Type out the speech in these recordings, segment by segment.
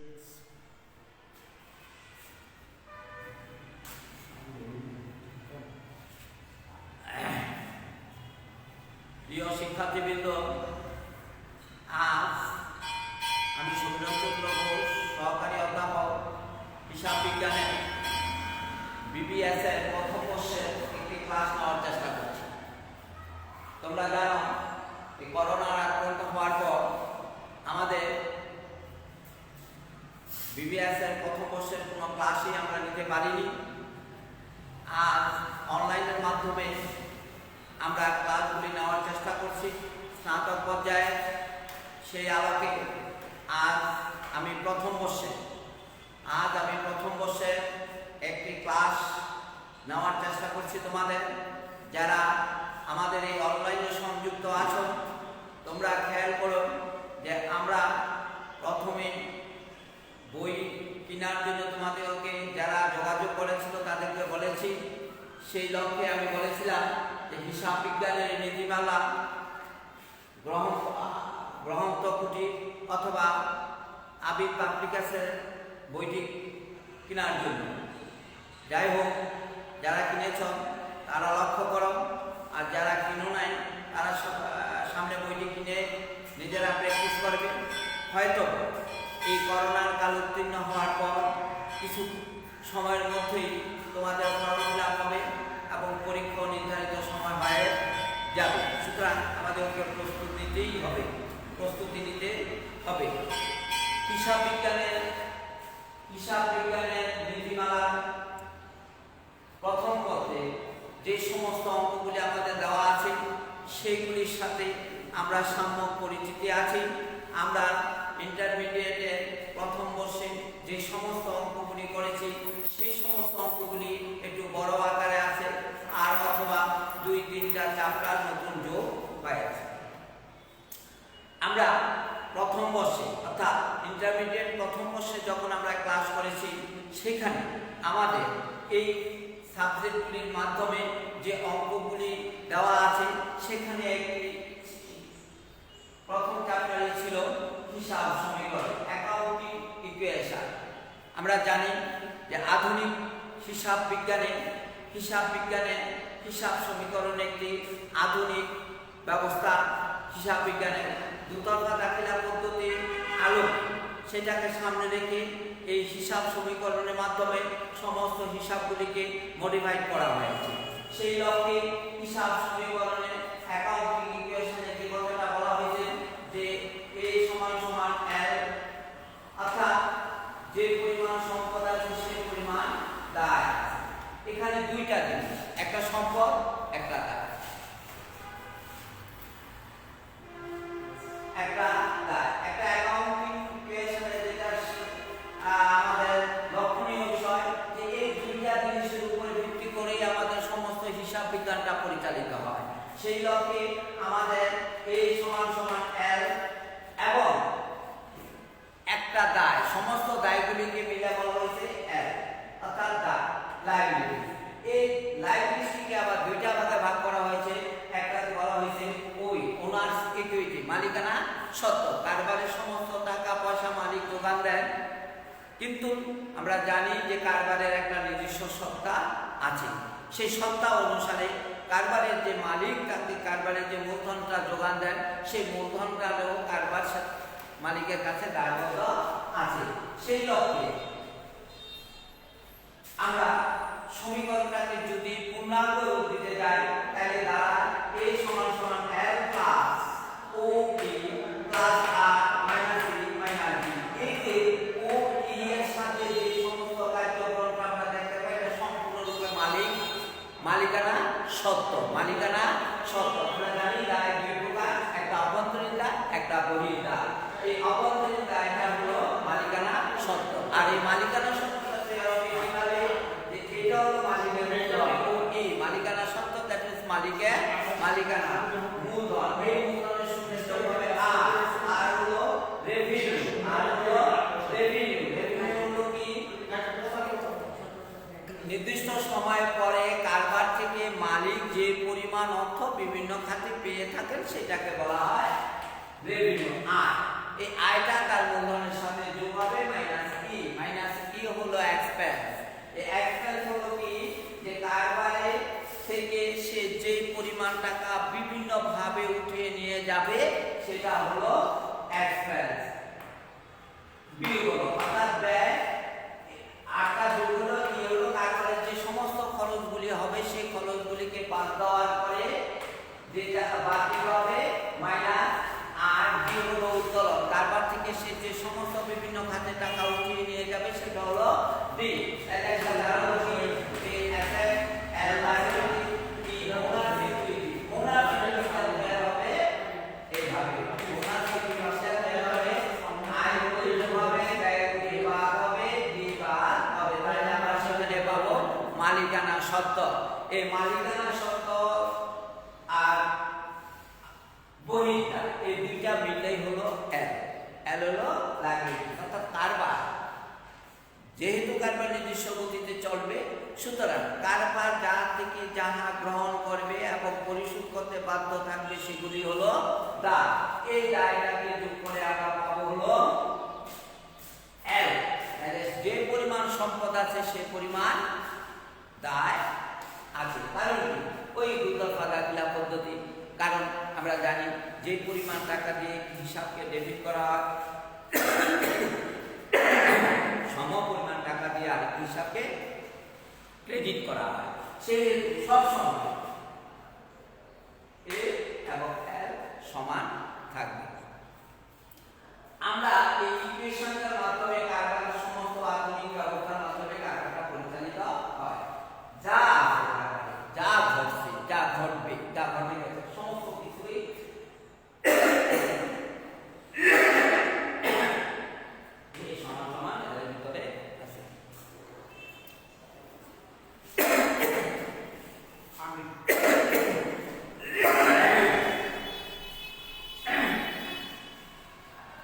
প্রিয় শিক্ষার্থীবৃন্দ, আজ আমি সমীরণ চন্দ্র ঘোষ, সহকারী অধ্যাপক, হিসাব বিজ্ঞানে BBS এর প্রথম বর্ষের একটি ক্লাস নেওয়ার চেষ্টা করছি। তোমরা জানো, এই করোনার আক্রান্ত হওয়ার পর আমাদের BBS এর প্রথম বর্ষের কোনো ক্লাসই আমরা নিতে পারিনি। আজ অনলাইনের মাধ্যমে আমরা ক্লাসগুলি নেওয়ার চেষ্টা করছি স্নাতক পর্যায়ে। সেই আলোকে আজ আমি প্রথম বর্ষে একটি ক্লাস নেওয়ার চেষ্টা করছি তোমাদের। যারা আমাদের এই অনলাইনে সংযুক্ত আছো, তোমরা খেয়াল করো যে আমরা প্রথমে বই কেনার জন্য তোমাদেরকে যারা যোগাযোগ করেছিল তাদেরকে বলেছি। সেই লক্ষ্যে আমি বলেছিলাম যে হিসাব বিজ্ঞানের নীতিমালা গ্রহন্ত কুটির অথবা আবির পাবলিকেশনের বইটি কেনার জন্য। যাই হোক, যারা কিনেছ তারা লক্ষ্য করো, আর যারা কিনো নাই তারা সামনে বইটি কিনে নিজেরা প্র্যাকটিস করবে। হয়তো এই করোনার কাল উত্তীর্ণ হওয়ার পর কিছু সময়ের মধ্যেই তোমাদের ফর্ম ফিল আপ হবে এবং পরীক্ষা নির্ধারিত সময় হয়ে যাবে। সুতরাং আমাদেরকে প্রস্তুতি নিতে হবে। হিসাব বিজ্ঞানের নীতিমালা প্রথম পত্রে যে সমস্ত অঙ্কগুলি আমাদের দেওয়া আছে সেইগুলির সাথে আমরা সাম্যক পরিচিতি আছি। আমরা ইন্টারমিডিয়েটের প্রথম বর্ষে যে সমস্ত অঙ্কগুলি করেছি সেই সমস্ত অঙ্কগুলি একটু বড় আকারে আছে, আর অথবা 2-3টা চ্যাপ্টার নতুন যোগ হয়েছে। আমরা প্রথম বর্ষে অর্থাৎ ইন্টারমিডিয়েট প্রথম বর্ষে যখন আমরা ক্লাস করেছি, সেখানে আমাদের এই সাবজেক্টগুলির মাধ্যমে যে অঙ্কগুলি দেওয়া আছে সেখানে একটি প্রথম চ্যাপ্টারে ছিল হিসাব সমীকরণ, অ্যাকাউন্টিং ইকুয়েশন। আমরা জানি যে আধুনিক হিসাব বিজ্ঞানে হিসাব সমীকরণ একটি আধুনিক ব্যবস্থা। হিসাব বিজ্ঞানের দুতরফা দাখিলা পদ্ধতির আলো সেটাকে সামনে রেখে এই হিসাব সমীকরণের মাধ্যমে সমস্ত হিসাবগুলিকে মডিফাইড করা হয়েছে। সেই লক্ষ্যে হিসাব সমীকরণে অ্যাকাউন্টিং ইকুয়েশনে যে কথাটা বলা হয়েছে যে A সমান L, অর্থাৎ যে পরিমাণ সম্পদ আছে সেই পরিমাণ দায়। এখানে দুইটা জিনিস, একটা সম্পদ, একটা দায়। একটা অ্যাকাউন্টিং ইকুয়েশনে যেটা আমাদের লক্ষণীয় বিষয় যে এই দুইটা জিনিসের উপরে ভিত্তি করেই আমাদের সমস্ত হিসাব বিজ্ঞানটা পরিচালিত হয়। সেই লক্ষ্যে আমাদের A সমান L এবং একটা দায়, সমস্ত দায়গুলিকে মিলে বলা হয়েছে L, অর্থাৎ দায়, লায়াবিলিটি। এই লায়াবিলিটিকে আবার দুইটা ভাগে ভাগ করা হয়েছে। একটাকে বলা হয়েছে ওনার্স ইকুইটি, মালিকানা সত্ত্ব, কারবারের সমস্ত টাকা পয়সা মালিক যোগান দেন। কিন্তু আমরা জানি যে কারবারের একটা নিজস্ব সত্তা আছে। সেই সত্তা অনুসারে কারবারের যে মালিক তাকে কারবারের যে মূলধনটা যোগান দেন, সেই মূলধনটাও কারবার মালিকের কাছে দায়বদ্ধ আছে। সেই লক্ষ্যে আমরা সমীকরণটাকে যদি পূর্ণাঙ্গ রূপ দিতে যাই তাহলে দাঁড়ায় A সমান L plus OP plus R minus B minus D। এতে OE এর সাথে যে সমস্ত কার্যক্রমটা আমরা দেখতে পাই এটা সম্পূর্ণরূপে মালিকানা সত্ত্ব। আমরা জানি দায় দুই প্রকার, একটা অভ্যন্তরীণ দায়, একটা বহির দায়। এই অভ্যন্তরীণ দায়টা হলো মালিকানা সত্ত্ব, আর এই মালিকানা সত্ত্বটাতে কিভাবে যে এটা হলো মালিকের মূলধন, এই মালিকানা সত্ত্ব দ্যাট মিন্স মালিকের মালিকানা মূলধন। এই মূলধনের সূত্র হবে আর হলো রেভিনিউ, হলো কি নির্দিষ্ট সময় পরে কারবার থেকে মালিক যে পরিমাণ অর্থ বিভিন্ন খাতে পেয়ে থাকেন সেটাকে বলা হয় রেভিনিউ। আর এই আয়টা তার মূলধনের সাথে যোগ হবে মাইনাস এক্সপেন্স হলো কি, যে কারবারে থেকে সে যে পরিমাণ টাকা বিভিন্ন ভাবে উঠিয়ে নিয়ে যাবে সেটা হলো এক্সপেন্স। বি হলো অর্থাৎ ব্যয়, আটটা যোগ হলো কি হলো কারবারে যে সমস্ত খরচগুলি হবে সেই খরচগুলিকে বাদ দেওয়ার পরে যেটা বাকি হবে মাইনাস, আর বি হলো উত্তোলন, কারবার থেকে সে যে সমস্ত বিভিন্ন খাতে টাকা উঠিয়ে নিয়ে যাবে সেটা হলো ডি। তাহলে একটা ধারণা হচ্ছে এই অ্যাসেট এল লাইবিলিটি কি ওনারশিপ, ওনারশিপ ব্যয় হবে এইভাবে, ওনারশিপ ব্যয় হবে আয় উৎপন্ন হবে, ব্যয়গুলি বাদ হবে, ডি বাদ হবে। তাহলে আমরা সেখানে পাবো মালিকানা সত্ত্ব। এই মালিকানা সত্ত্ব আর বহির্টা এই দুইটা মিললেই হলো এল। এল হলো লাইবিলিটি অর্থাৎ কারবার। যেহেতু কারবার নির্দিষ্ট গতিতে চলবে সুতরাং কারবার যা থেকে যাহা গ্রহণ করবে এবং পরিশোধ করতে বাধ্য থাকবে সেগুলি হলো দায়। এই দায়টাকে যোগ করে আমরা পাবো হলো এল। যে পরিমাণ সম্পদ আছে সে পরিমাণ দায় আছে। কারণ ওই দুতরফা দাখিলা পদ্ধতি, কারণ আমরা জানি যে পরিমাণ টাকা দিয়ে হিসাবকে ডেবিট করা হয় সম পরিমাণ টাকা দিয়ে আর হিসাবকে ক্রেডিট করা হয়, সে সব সময় এ এবং এল সমান থাকবে। আমরা এই ইকুয়েশনের মাধ্যমে কারবারের সমস্ত আধুনিক ব্যবস্থার মাধ্যমে কারবারটা পরিচালিত হয়। যা যা ঘটছে, যা ঘটবে, যা ঘটে গেছে সমস্ত কিছুই এই সমান সমান এর ভিতরে আছে।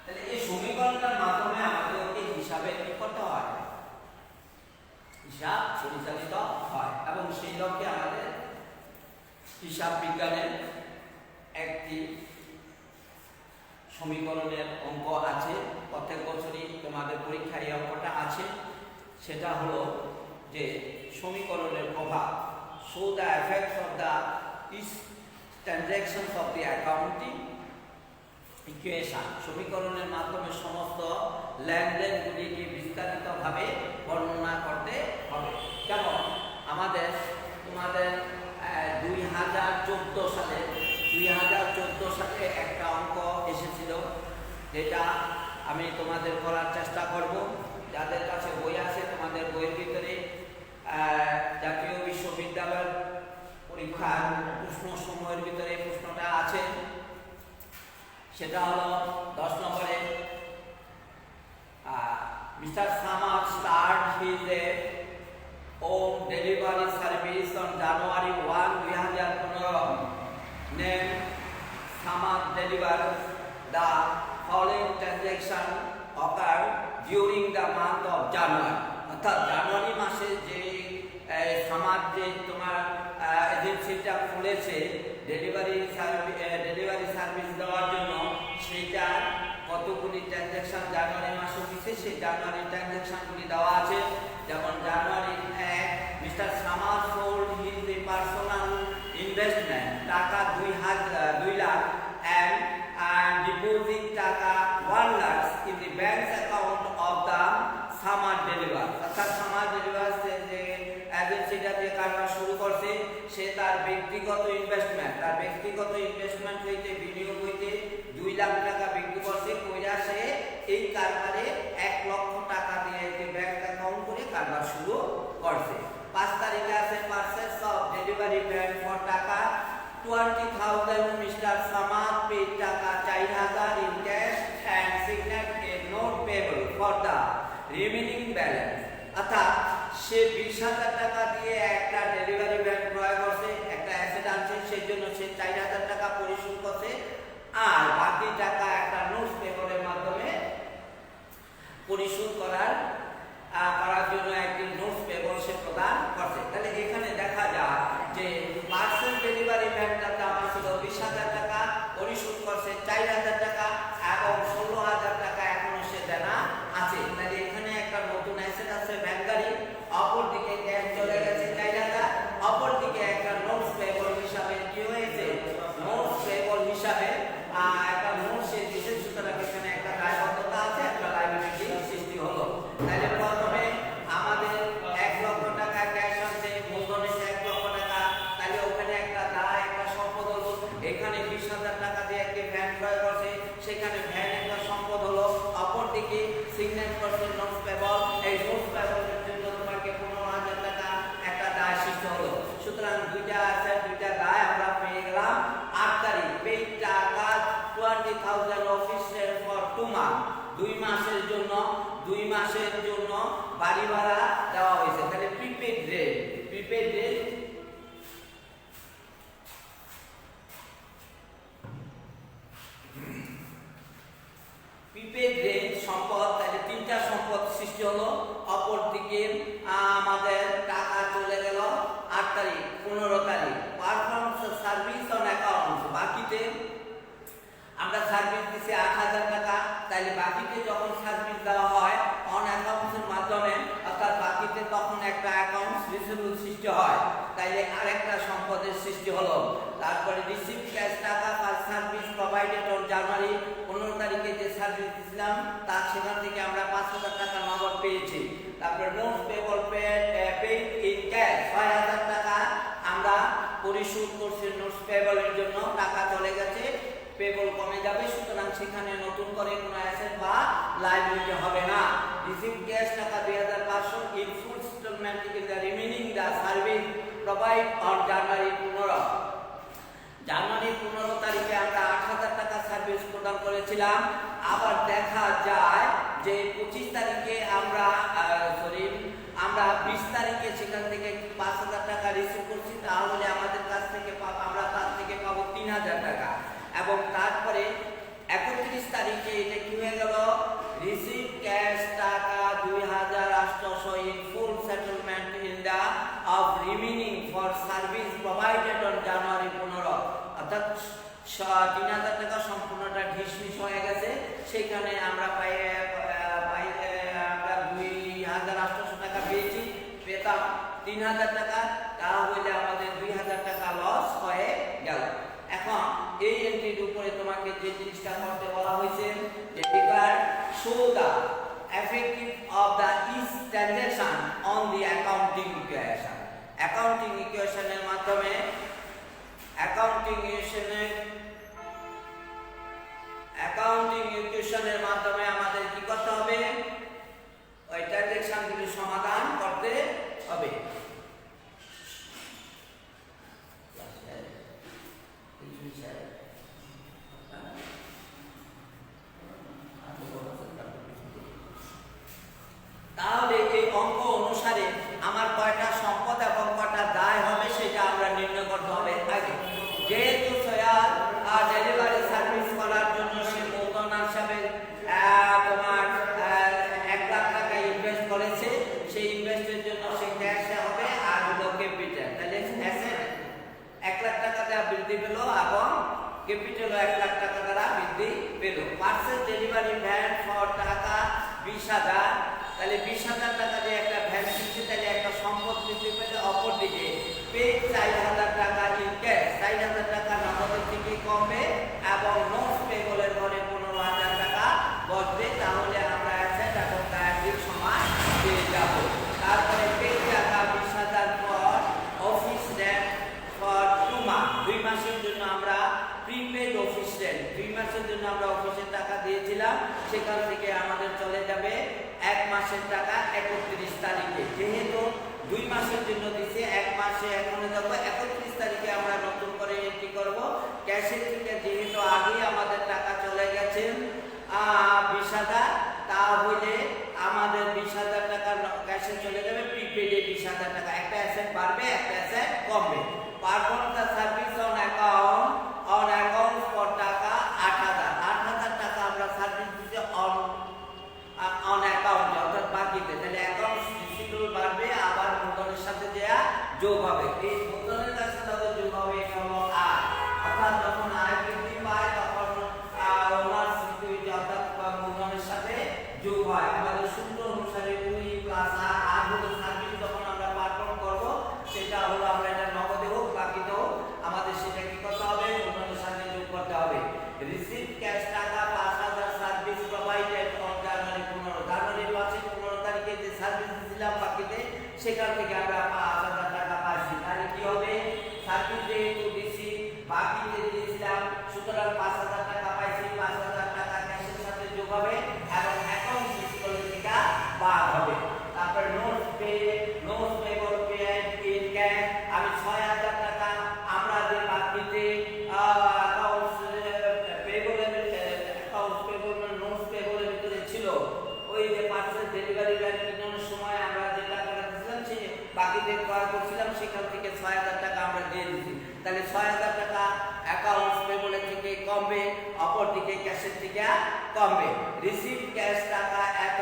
তাহলে এই সমীকরণটার মাধ্যমে আমাদেরকে হিসাবে কি করতে হয়, হিসাব পরিচালিত হয় এবং সেই লক্ষ্যে আমাদের হিসাব বিজ্ঞানের একটি সমীকরণের অঙ্ক আছে। প্রত্যেক বছরই তোমাদের পরীক্ষায় এই অঙ্কটা আছে। সেটা হলো যে সমীকরণের প্রভাব, show the effects of the transactions of the accounting equation. সমীকরণের মাধ্যমে সমস্ত লেনদেনগুলিকে বিস্তারিতভাবে বর্ণনা করতে হবে। যেমন আমাদের তোমাদের 2014 সালে একটা অঙ্ক এসেছিল, যেটা আমি তোমাদের করার চেষ্টা করব। যাদের কাছে বই আছে তোমাদের বইয়ের ভিতরে জাতীয় বিশ্ববিদ্যালয়ের পরীক্ষার প্রশ্ন সময়ের ভিতরে প্রশ্নটা আছে। সেটা হলো 10 নম্বরে, Mr. Samad start his own delivery service on January 1, 2015. Name Samad delivered the following transaction occurred during the month of January. অর্থাৎ জানুয়ারি মাসে যে সামাদ যে তোমার এজেন্সিটা খুলেছে ডেলিভারি সার্ভিস দেওয়ার জন্য, সেইটা কতগুলি ট্রানজ্যাকশন জানুয়ারি মাসে হয়েছে সেই জানুয়ারি ট্রানজ্যাকশনগুলি দেওয়া আছে। যেমন জানুয়ারি 1 mister Samad sold his personal investment টাকা 2 লাখ and deposit টাকা 1 lakh in the bank's account of the Samad deliver. অর্থাৎ সামাদ ডেলিভার যে এজেন্সিটা যে কারবার শুরু করছে সে তার ব্যক্তিগত ইনভেস্টমেন্ট হইতে বিনিয়োগ হইতে 2 লাখ টাকা বিক্রি করছে, কইরা সে এই কারবারে 1 লক্ষ টাকা দিয়ে একটি ব্যাংক অ্যাকাউন্ট করে কারবার শুরু করছে। 5 তারিখে আছে purchase of delivery bank for টাকা 20,000 মিস্টার সামাদ পেড টাকা 4,000 in cash and signed a note payable for the remaining balance। অর্থাৎ সে 20,000 টাকা দিয়ে একটা ডেলিভারি ব্যাংক ক্রয় করছে, একটা অ্যাসেট আনছে, সেই জন্য সে 4,000 টাকা পরিশোধ করছে, আর বাকি টাকা একটা নোট পেপারের মাধ্যমে পরিশোধ করার জন্য একটি নোট পেপার সে প্রদান করছে। তাহলে এখানে দেখা যায় যে পার্সেল ডেলিভারি ব্যাংকটাতে আমার ছিল 20,000 টাকা, পরিশোধ করছে 4,000 টাকা এবং 16,000 টাকা এখনো সে দেনা আছে। তাহলে এখানে একটা নতুন অ্যাসেট আছে ব্যাংক গাড়ি, অপরদিকে মাসের জন্য বাড়ি ভাড়া দেওয়া হয়েছে। তাহলে prepaid rate, prepaid rate prepaid rate সম্পদ, তাহলে তিনটা সম্পদ সৃষ্টি হলো। অপরদিকে আমাদের টাকা চলে গেল 8 তারিখ 15 তারিখ পারফরমেন্স সার্ভিস অন অ্যাকাউন্ট, বাকিতে আমরা সার্ভিস দিছি 8,000 টাকা, তাহলে বাকিতে যখন সার্ভিস দেওয়া হয় অন অ্যাকাউন্টসের মাধ্যমে, অর্থাৎ বাকিতে তখন একটা অ্যাকাউন্টস রিসিভেবল সৃষ্টি হয়, তাইলে আরেকটা সম্পদের সৃষ্টি হলো। তারপরে রিসিভ ক্যাশ টাকা for service provided on January 15 তারিখে যে সার্ভিস দিয়েছিলাম তার সেখান থেকে আমরা 5,000 টাকা নগদ পেয়েছি। তারপরে notes payable paid in cash 6,000 টাকা আমরা পরিশোধ করছি, নোটস পেবলের জন্য টাকা চলে গেছে, পেবল কমে যাবে, সুতরাং সেখানে নতুন করে কোনো অ্যাসেট বা লায়াবিলিটি হবে না। রিসিভ ক্যাশ টাকা 2,500 in full settlement in the remaining the service provide on January 15। জানুয়ারি 15 তারিখে আমরা 8,000 টাকা সার্ভিস প্রদান করেছিলাম। আবার দেখা যায় যে 25 তারিখে আমরা 20 তারিখে সেখান থেকে 5,000 টাকা রিসিভ করছি, তাহলে আমাদের কাছ থেকে আমরা তার থেকে পাবো 3,000 টাকা। এবং তারপরে 31 তারিখে এটা কি হয়ে গেল, রিসিভ ক্যাশ টাকা 2,800 in full settlement in the of remaining for service provided on January 15, অর্থাৎ 3,000 টাকা সম্পূর্ণটা ঢিসমিস হয়ে গেছে। সেখানে আমরা আমরা 2,800 টাকা পেয়েছি, পেতাম 3,000 টাকা, তাহলে আমাদের 2,000 টাকা লস হয়ে গেল। এখন এই এন্ট্রির উপরে তোমাকে যে জিনিসটা করতে বলা হয়েছে যে declare show the effective of the each transaction on the accounting equation. Accounting ইকুয়েশনের মাধ্যমে আমাদের কি করতে হবে, ওই ট্রানজাকশনগুলি সমাধান করতে হবে। তাহলে এই অঙ্ক অনুসারে আমার কয়টা সম্পদ এবং কয়টা দায় হবে সেটা আমরা নির্ণয় করতে হবে আগে। যেহেতু সয়াল ডেলিভারি সার্ভিস করার জন্য সে মূলধন হিসাবে তোমার 1 লাখ টাকা ইনভেস্ট করেছে, সেই ইনভেস্টের জন্য সে ক্যাশে হবে আর হলো ক্যাপিটাল। তাহলে অ্যাসেট 1 লাখ টাকা দ্বারা বৃদ্ধি পেল এবং ক্যাপিটালও 1 লাখ টাকা দ্বারা বৃদ্ধি পেল। পারচেজ ডেলিভারি ভ্যান ফর টাকা 20,000, তাহলে 20,000 টাকা দিয়ে একটা ভ্যান কিনছে, তাহলে একটা সম্পদ বৃদ্ধি পেলে। অপরদিকে পে 4,000 টাকা ইন ক্যাশ, 4,000 টাকা নগদের থেকে কমবে এবং নোটস পেবলের ঘরে 15,000 টাকা বসবে, তাহলে আমরা অ্যাসেট এবং দায়ের সমান পেয়ে যাব। তারপরে পে টাকা 20,000 ফর অফিস রেন্ট ফর 2 মাস, 2 মাসের জন্য আমরা প্রিপেড অফিস রেন্ট, 2 মাসের জন্য আমরা অফিসের টাকা দিয়েছিলাম, সেখান থেকে আমাদের চলে যাবে 1 মাসের টাকা 31 তারিখে। যেহেতু 2 মাসের জন্য দিয়েছে, 1 মাসে এখনো যাব 31 তারিখে আমরা নতুন করে এন্ট্রি করব। ক্যাশের থেকে যেহেতু আগেই আমাদের টাকা চলে গেছে 20,000, তাহলে আমাদের 20,000 টাকা ক্যাশে চলে যাবে, প্রিপেডে 20,000 টাকা। একটা অ্যাসেট বাড়বে, একটা অ্যাসেট কমবে। Perform the service on account for টাকা 8,000 টাকা আমরা সার্ভিস দিতে অন অ্যাকাউন্ট, অর্থাৎ বাকিতে। তাহলে অ্যাকাউন্ট রিসিভেবল বাড়বে, আবার মূলধনের সাথে দেয়া যোগ হবে। এই মূলধনের কাছে তাদের যোগ হবে, এটা হলো আয়। অর্থাৎ যখন আয় বৃদ্ধি পায় তখন ওনার্স ইকুইটি অর্থাৎ মূলধনের সাথে যোগ হয়। আমাদের সূত্র অনুসারে 2 প্লাস আর হলো সার্ভিস যখন আমরা পারফর্ম করব, সেটা হলো আমরা এটা নগদে হোক বাকিতে হোক আমাদের সেটা কি করতে হবে, মূলধনের সাথে যোগ করতে হবে। রিসিভ ক্যাশ টাকা 5,000 সার্ভিস প্রোভাইডেড অন জানুয়ারি 15, জানুয়ারি মাসের 15 তারিখে যে সার্ভিস দিয়েছিলাম বাকিতে, সেখান থেকে আমরা 5,000 টাকা পাচ্ছি। তাহলে কি হবে, সার্ভিস যেহেতু দিছি বাকিতে দিয়েছিলাম, সুতরাং 5,000 টাকা পাইছি, 5,000 টাকা ক্যাশের সাথে যোগ হবে এবং অ্যাকাউন্ট রিসিভেবল থেকে বাদ হবে। তারপর notes payable paid in cash, আমি 6,000 টাকা আমরা যে বাকিতে অ্যাকাউন্টস পেবলের নোটস পেবলের ভিতরে ছিল, ওই যে পার্সেল ডেলিভারি যে ক্রয় করছিলাম সেখান থেকে 6,000 টাকা আমরা দিয়ে দিচ্ছি। তাহলে 6,000 টাকা অ্যাকাউন্টস পেবলের থেকে কমবে, অপরদিকে ক্যাশের থেকে কমবে। রিসিভ ক্যাশ টাকা এত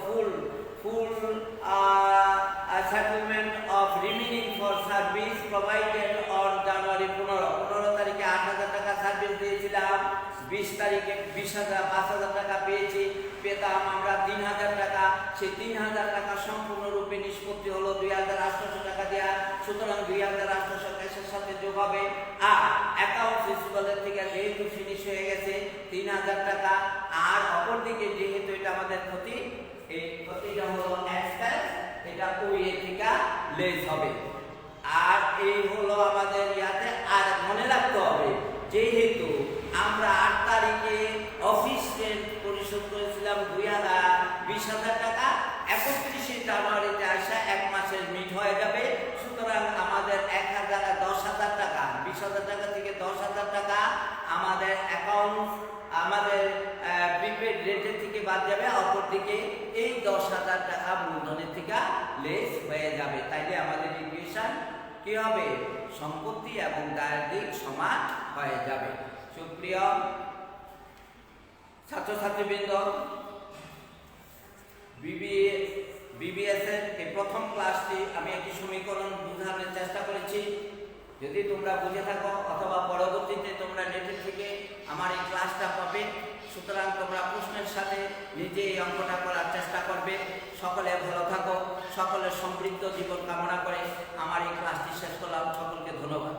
ফুল settlement of remaining for service provided on January 15 তারিখে 8,000 টাকা সার্ভিস দিয়েছিলাম, 20 তারিখে 5,000 টাকা পেয়েছি, পেতাম আমরা 3,000 টাকা। সেই 3,000 টাকা সম্পূর্ণরূপে নিষ্পত্তি হলো 2,800 টাকা দেওয়া। সুতরাং 2,800 ক্যাশের সাথে যোগ হবে। আর অ্যাকাউন্ট রিসিভেবলের থেকে যেহেতু ফিনিশ হয়ে গেছে 3,000 টাকা, আর অপরদিকে যেহেতু এটা আমাদের ক্ষতি, এই ক্ষতিটা হলো এক্সপেন্স, এটা ওই থেকে লেস হবে। আর এই হলো আমাদের ইয়াতে। আর মনে রাখতে হবে যেহেতু আমরা 8 তারিখে অফিস রেন্ট পরিশোধ করেছিলাম 20,000 টাকা, 31 জানুয়ারিতে আসা 1 মাসের মিট হয়ে যাবে। সুতরাং আমাদের 10,000 টাকা, 20,000 টাকা থেকে 10,000 টাকা আমাদের অ্যাকাউন্ট আমাদের প্রিপেড রেটের থেকে বাদ যাবে, অপরদিকে এই 10,000 টাকা মূলধনের থেকে লেস হয়ে যাবে। তাইলে আমাদের ইকুয়েশন কি হবে? সম্পত্তি এবং দায়ের দিক সমান হয়ে যাবে। সুপ্রিয় ছাত্রছাত্রীবৃন্দ, বিবিএস এর এই প্রথম ক্লাসটি আমি একটি সমীকরণ বোঝানোর চেষ্টা করেছি। যদি তোমরা বুঝে থাকো অথবা পরবর্তীতে তোমরা নেটের থেকে আমার এই ক্লাসটা পাবে, সুতরাং তোমরা প্রশ্নের সাথে নিজে এই অঙ্কটা করার চেষ্টা করবে। সকলে ভালো থাকো, সকলের সমৃদ্ধ জীবন কামনা করে আমার এই ক্লাসটি শেষ করলাম। সকলকে ধন্যবাদ।